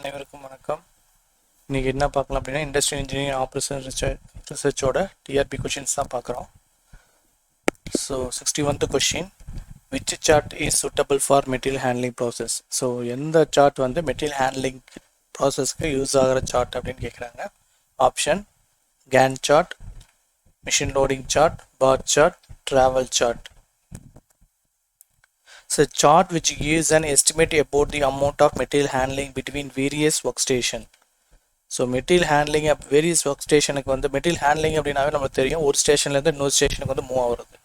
அனைவருக்கும் வணக்கம். இன்றைக்கி என்ன பார்க்கலாம் அப்படின்னா இண்டஸ்ட்ரியல் இன்ஜினியரிங் ஆப்ரேஷன் ரிசர்ச்சோட டிஆர்பி கொஷின்ஸ் தான் பார்க்குறோம். So 61th question, which chart is suitable for material handling process. So எந்த சார்ட் வந்து மெட்டீரியல் ஹேண்ட்லிங் ப்ராசஸ்க்கு யூஸ் ஆகிற சார்ட் அப்படின்னு கேட்குறாங்க. Option Gantt chart, machine loading chart, bar chart, travel chart. So chart which gives an estimate about the amount of material handling between various workstation. So material handling at various workstationக்கு வந்து material handling அப்படினாவே நமக்கு தெரியும் ஒரு ஸ்டேஷன்ல இருந்து இன்னொரு ஸ்டேஷனுக்கு வந்து மூவ் ஆகுறது.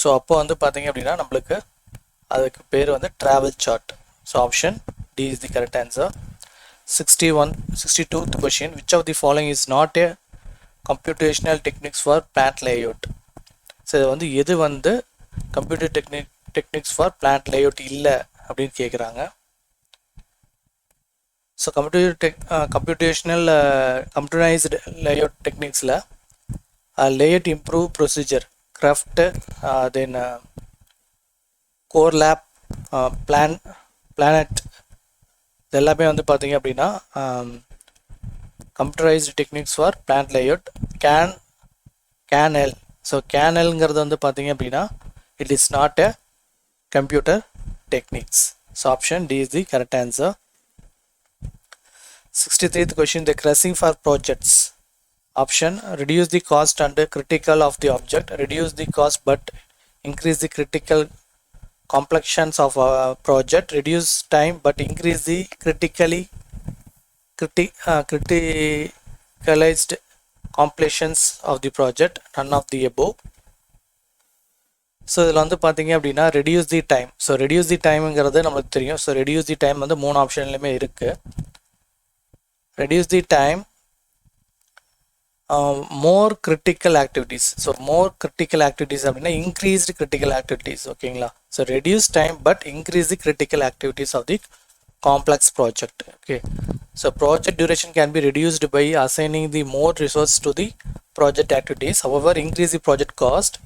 ஸோ அப்போ வந்து பார்த்தீங்க அப்படின்னா நம்மளுக்கு அதுக்கு பேர் வந்து travel chart. So option D is the correct answer. 62th question, which of the following is not a computational techniques for plant layout. So இது வந்து எது வந்து computer techniques for plant layout இல்லை அப்படின்னு கேட்குறாங்க. ஸோ கம்ப்யூட்டரைஸ்டு லேஅவுட் டெக்னிக்ஸில் layout improve procedure, CRAFT, then CORELAP, PLANET, இது எல்லாமே வந்து பார்த்தீங்க அப்படின்னா computerized techniques for plant layout. Canal. So கேனல்ங்கிறது வந்து பார்த்தீங்க அப்படின்னா it is not a computer techniques. So option D is the correct answer. 63th question, the crushing for projects. Option reduce the cost and critical of the object, reduce the cost but increase the critical complexions of a project, reduce time but increase the criticalized completions of the project, none of the above. So இதில் வந்து பார்த்தீங்க அப்படின்னா reduce the time. So reduce the டைமுங்கிறது நம்மளுக்கு தெரியும். So reduce the time வந்து 3 ஆப்ஷன்லையுமே இருக்குது. Reduce the time, more critical activities. So more critical activities அப்படின்னா இன்க்ரீஸ்டு கிரிட்டிக்கல் ஆக்டிவிட்டீஸ். ஓகேங்களா. So reduce time but increase the critical activities of the complex project. Okay. So project duration can be reduced by assigning the more resource to the project activities. However increase the project cost.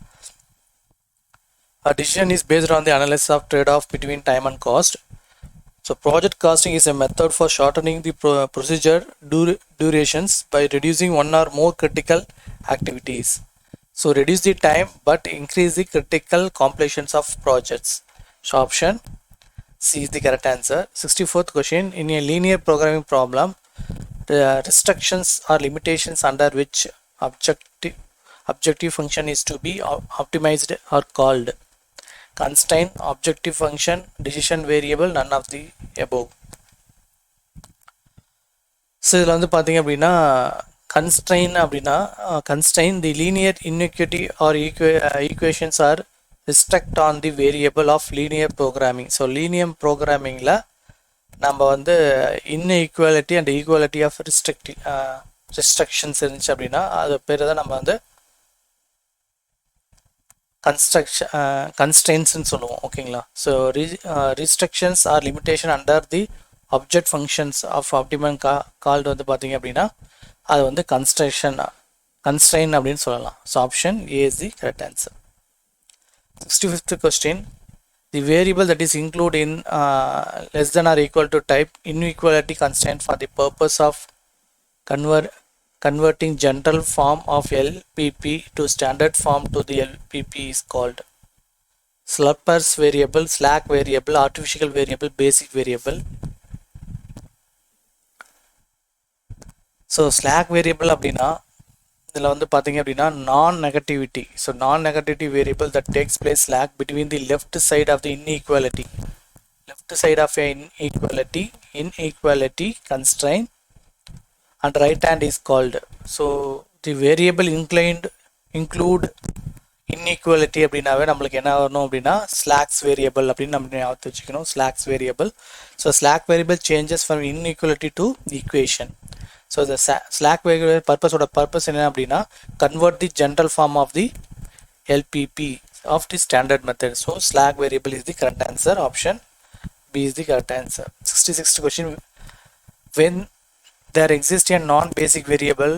A decision is based on the analysis of trade-off between time and cost. So project costing is a method for shortening the procedure durations by reducing one or more critical activities. So reduce the time but increase the critical completions of projects. So option C is the correct answer. 64th question, in a linear programming problem, the restrictions or limitations under which objective function is to be optimized are called constraint, objective function, decision variable, none of the above. So இதில் வந்து பார்த்தீங்க அப்படின்னா constraint the linear inequality or equations are restrict on the variable of linear programming. So linear programmingல நம்ம வந்து inequality and equality of restrictions இருந்துச்சு அப்படின்னா அது பேர் தான் நம்ம வந்து constraints சொல்லுவோம். ஓகேங்களா. So restrictions or limitation under the object functions of optimum called வந்து பார்த்தீங்க அப்படின்னா அது வந்து கன்ஸ்ட்ரெயின் அப்படின்னு சொல்லலாம். So option A is the correct answer. 65th question, the variable that is included in less than or equal to type inequality constraint for the purpose of converting general form of LPP to standard form to the LPP is called Slurpers variable, slack variable, artificial variable, basic variable. So slack variable அப்படின்னா இதில் வந்து பார்த்தீங்க அப்படின்னா non-negativity. So non-negativity variable that takes place slack between the left side of the inequality constraint and right hand is called. So the variable include inequality அப்படின்னாவே நம்மளுக்கு என்ன வரணும் அப்படின்னா ஸ்லாக்ஸ் வேரியபிள் அப்படின்னு நம்ம ஞாபகத்தை வச்சுக்கணும். Slacks variable. So slack variable changes from inequality to equation. So இந்த ஸ்லாக் வேரியபிள் பர்பஸ் என்ன அப்படின்னா convert the general form of the LPP of the standard method. So slack variable is the correct answer. Option B is the correct answer. 66th question, when there exists a non-basic variable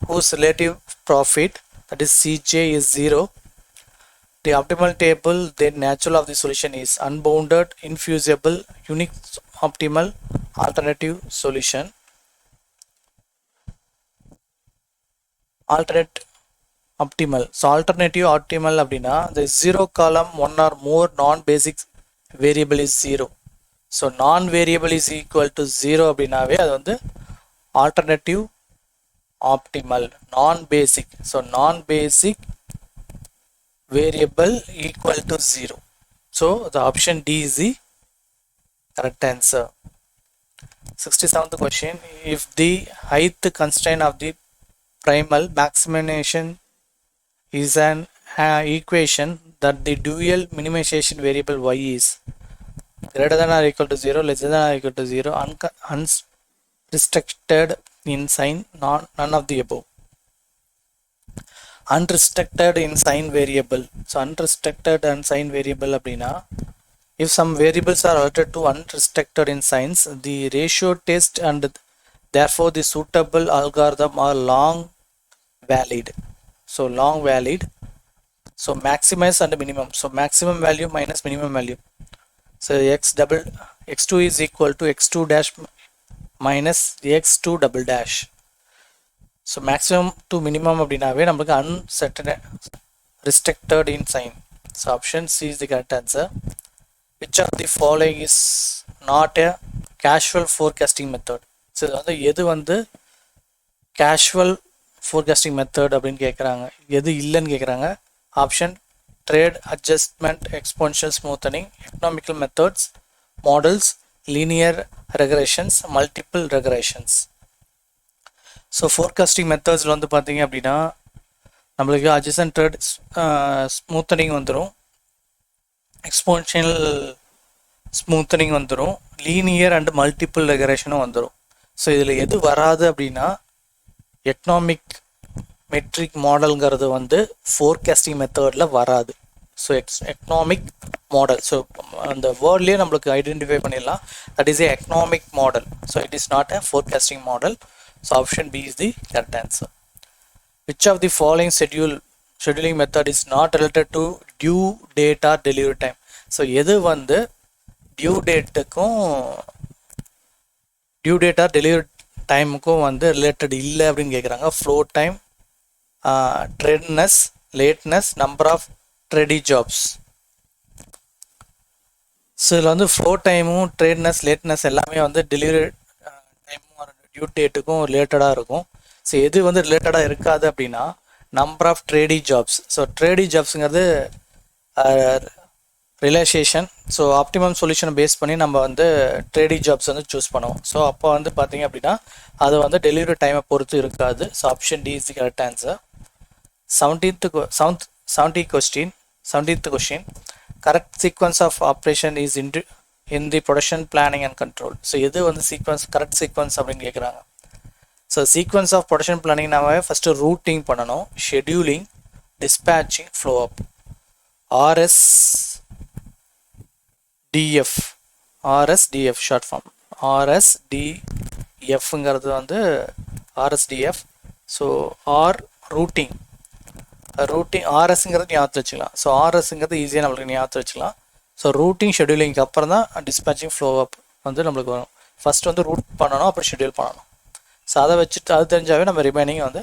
whose relative profit, that is Cj, is 0, the optimal table then natural of the solution is unbounded, infeasible, unique, optimal, alternative solution, alternate optimal. So alternative optimal அப்படின்னா the zero column one or more non-basic variable is zero. So non-variable is equal to zero அப்படின்னாவே அது வந்து alternative optimal. Non-basic, so non-basic variable equal to zero. So the option D is the correct answer. 67th question, if the height constraint of the primal maximization is an equation that the dual minimization variable y is greater than or equal to 0, less than or equal to 0, unrestricted in sign, none of the above. Unrestricted in sign variable. So unrestricted and sign variable அப்படின்னா if some variables are altered to unrestricted in signs, the ratio test and therefore the suitable algorithm are long valid. So long valid. So maximize and minimum. So maximum value minus minimum value. So x2 is equal to x2 dash minus x2 double dash. So maximum to minimum அப்படின்னாவே நமக்கு unrestricted in sign. So option C is the correct answer. Which of the following is not a casual forecasting method? So எது வந்து casual forecasting method அப்படின்னு கேட்குறாங்க, எது இல்லைன்னு கேட்குறாங்க. Option trade adjustment, exponential smoothing, economical methods, models, linear regressions, multiple regressions. So forecasting மெத்தட்ஸில் வந்து பார்த்தீங்க அப்படின்னா நம்மளுக்கு adjacent trade ஸ்மூத்தனிங் வந்துடும், எக்ஸ்போனென்ஷியல் ஸ்மூத்தனிங் வந்துடும், லீனியர் அண்ட் மல்டிபிள் ரெகரேஷனும் வந்துடும். ஸோ இதில் எது வராது அப்படின்னா எக்கனாமிக் மெட்ரிக் மாடலுங்கிறது வந்து ஃபோர்காஸ்டிங் மெத்தடில் வராது. ஸோ எக்கனாமிக் மாடல், ஸோ அந்த வேர்ட்லேயே நம்மளுக்கு ஐடென்டிஃபை பண்ணிடலாம், that is A economic model. So it is not a forecasting model. So option B is the correct answer. Which of the following scheduling method is not related to due date or delivery time? So எது வந்து due dateக்கும் due date or delivery timeக்கும் வந்து related இல்லை அப்படின்னு கேட்குறாங்க. flow time, tardiness, lateness, number of ready jobs. So இதில் வந்து flow டைமும் tardiness, lateness எல்லாமே வந்து delivery டைமும் டியூ டேட்டுக்கும் ரிலேட்டடாக இருக்கும். ஸோ எது வந்து ரிலேட்டடாக இருக்காது அப்படின்னா number of tardy jobs. So tardy ஜாப்ஸுங்கிறது ரிலேஷேஷன். ஸோ ஆப்டிமம் சொல்யூஷனை பேஸ் பண்ணி நம்ம வந்து ட்ரேடி ஜாப்ஸ் வந்து சூஸ் பண்ணுவோம். ஸோ அப்போ வந்து பார்த்தீங்க அப்படின்னா அது வந்து டெலிவரி டைமை பொறுத்து இருக்காது. So option D is the correct answer. 17th question, correct sequence of operation is in the production planning and control. So எது வந்து கரெக்ட் சீக்வன்ஸ் அப்படின்னு கேட்குறாங்க. So sequence of production planning நம்ம ஃபஸ்ட்டு ரூட்டிங் பண்ணணும், scheduling, dispatching, flow up. RSDF short form. ஆர்எஸ்டிஎஃப்ங்கிறது வந்து RSDF. So routing ஆர்எஸ்ங்கிறது ஞாபகத்தில் வச்சுக்கலாம். ஸோ ஆர்எஸ்ங்கிறது ஈஸியாக நம்மளுக்கு ஞாபகத்தில் வச்சுக்கலாம். ஸோ ரூட்டிங் ஷெட்யூலிங்க்கு அப்புறம் தான் டிஸ்பேச்சிங் ஃப்ளோ அப் வந்து நம்மளுக்கு வரும். ஃபஸ்ட் வந்து ரூட் பண்ணணும், அப்புறம் ஷெட்யூல் பண்ணணும். ஸோ அதை வச்சுட்டு அது தெரிஞ்சாவே நம்ம ரிமைனிங் வந்து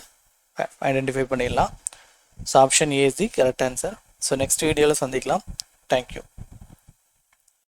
ஐடென்டிஃபை பண்ணிடலாம். So option A is the correct answer. So next வீடியோவில் சந்திக்கலாம். தேங்க்யூ.